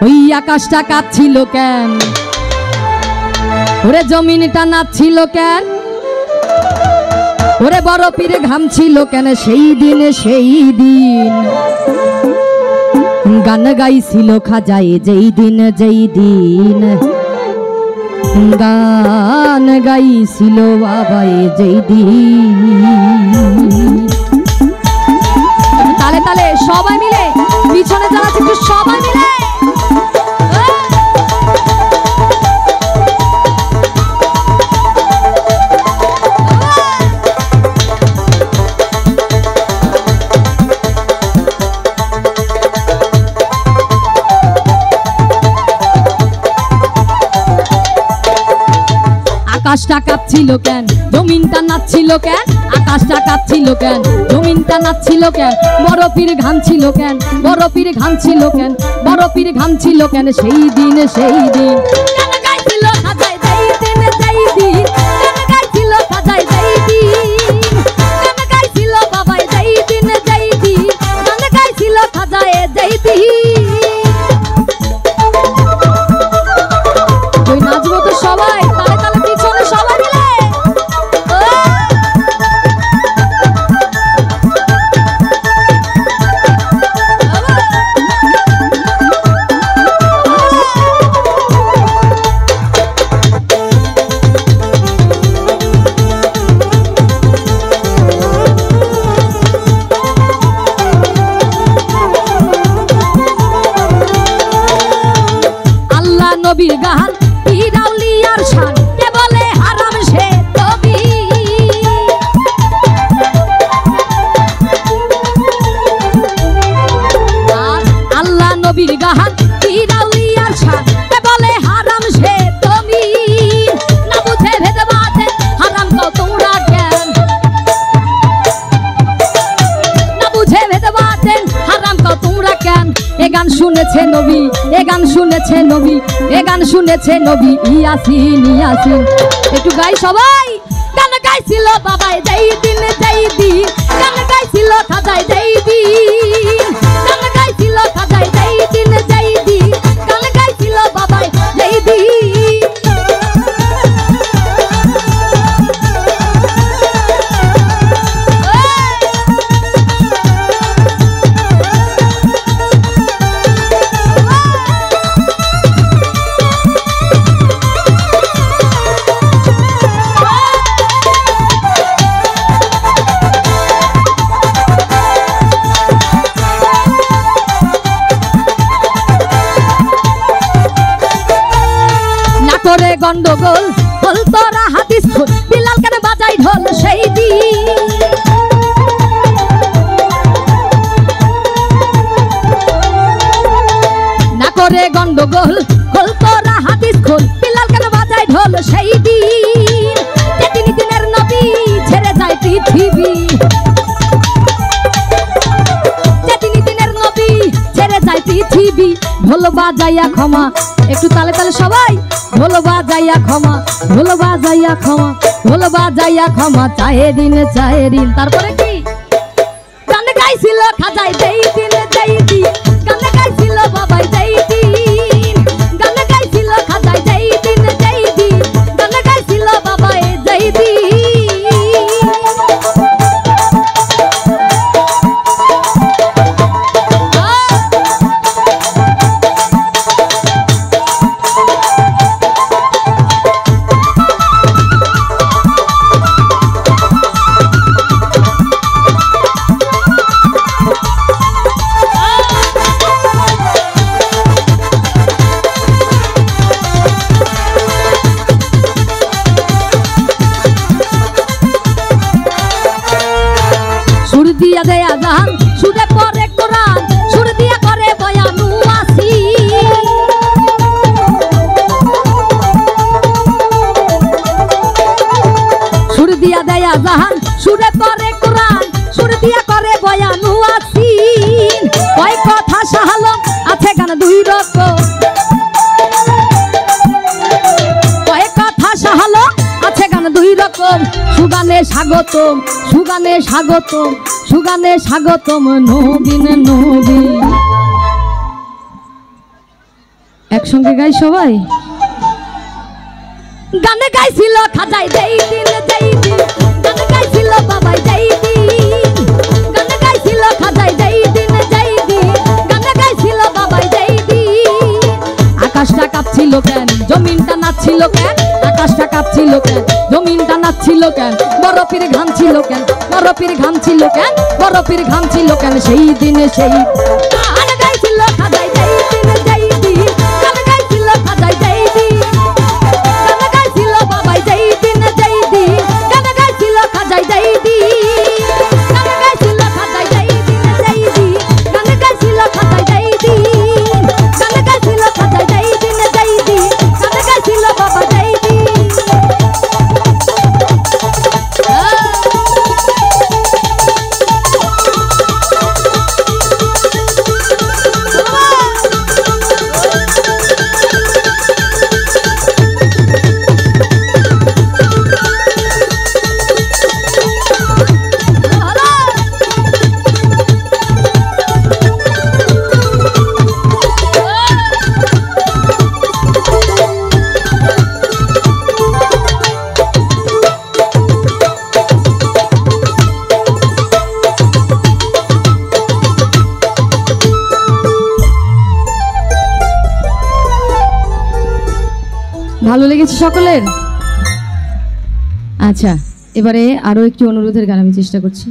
ওই আকাশটা কাঁপছিল কেন, ওরে জমিনটা নাচছিল কেন, ওরে বরফের ঘামছিল কেন, সেই দিন গান গাইছিল খাজায়, যেই দিন গান গাইছিল বাবায়, যেই দিন। তালে তালে সবাই মিলে, পিছনে যারা আছে একটু সবাই মিলে। আকাশটা কাঁপছিল কেন, জমিনটা নাচছিল কেন, আকাশটা কাঁপছিল কেন, জমিনটা নাচছিল কেন, বরফের ঘামছিল কেন, বরফের ঘামছিল কেন, বরফের ঘামছিল কেন, সেই দিন গান গাইছিল খাজায়, যেই দিন গান গাইছিল খাজায়, যেই দিন গান গাইছিল বাবায়, যেই দিন গান গাইছিল খাজায়, যেই দিন। ওই নাচবো তো সবাই, তালে তালে পিছনে সবাই মিলে। আল্লাহ নবীর গান ইরাউলিয়ার শান, কে বলে হারাম সে তবি। আল্লাহ নবীর গান ইরাউলিয়ার শান, কে বলে হারাম সে তবি। না বুঝে ভেদ বাতে হারাম কও তোমরা কেন, না বুঝে ভেদ বাতে হারাম কও তোমরা কেন। এ গান শুনেছে নবী, এ গান শুনেছে নবী, এ গান শুনেছে নবী ইয়াসিন ইয়াসিন। একটু গাই সবাই। গান গাইছিল বাবাই, যেই দিন গান গাইছিল খাজায়, যেই দিন গান গাইছিল খাজায়, যেই দিন গান গাইছিল বাবাই, যেই দিন। গন্ডগোল বল তোরা হাদিস খোল, বিলাল কেন বাজাই ঢোল, সেই দিন না করে গন্ডগোল খোল তোরা হাদিস খোল, বিলাল কেন বাজাই ঢোল, সেই দিন যেদিন দিনের নবী ছেড়ে যায় পৃথিবী, যেদিন দিনের নবী ছেড়ে যায় পৃথিবী। ঢোল বাজাইয়া ক্ষমা, একটু তালে তালে সবাই। ঢোল বাজাইয়া ক্ষমা, ঢোল বাজাইয়া ক্ষমা, ঢোল বাজাইয়া ক্ষমা, চাহে দিন। তারপরে কি গান গাইছিল খাজায়, যেই দিন গান গাইছিল বাবাই, যেই দিন গান গাইছিল খাজায়, যেই দিন গান গাইছিল বাবাই, যেই দিন। সুর দিয়া দেয়া জান, সুরে পরে কোরআন, সুর দিয়া করে বয়ানু আসি। সুর দিয়া দেয়া জান, সুরে পরে কোরআন, সুর দিয়া করে বয়ানু আসি। কয় কথা সাহালো আছে গান দুই রকম, কয় কথা সাহালো আছে গান দুই রকম। সুগানে স্বাগতম, সুগানে স্বাগতম, সুগানে স্বাগতম নবীন নবী। একসঙ্গে গাই সবাই। গানে গাইছিল খাজাই যেই দিন যেই দিন, গানে গাইছিল বাবাই যেই দিন, গানে গাইছিল খাজাই যেই দিন যেই দিন, গানে গাইছিল বাবাই যেই দিন। আকাশটা কাঁপছিল কেন, জমিনটা নাচছিল কেন, আকাশটা কাঁপছিল কেন, জমিনটা নাচছিল কেন, বরফের ঘাম ছিল কেন, বরফের ঘাম ছিল কেন, বরফের ঘাম ছিল কেন সেই দিনে সেই। গান গাইছিল খাজাই যেই দিন যেই দিন, গান গাইছিল খাজাই যেই দিন, গান গাইছিল বাবাই যেই দিন যেই দিন, গান গাইছিল খাজাই যেই দিন, গান গাইছিল খাজাই যেই দিন যেই দিন, গান গাইছিল খাজাই যেই দিন, গান গাইছিল খাজাই যেই দিন যেই দিন, গান গাইছিল বাবা যেই দিন। ভালো লেগেছে সকলের? আচ্ছা, এবারে আরো একটি অনুরোধের গান আমি চেষ্টা করছি।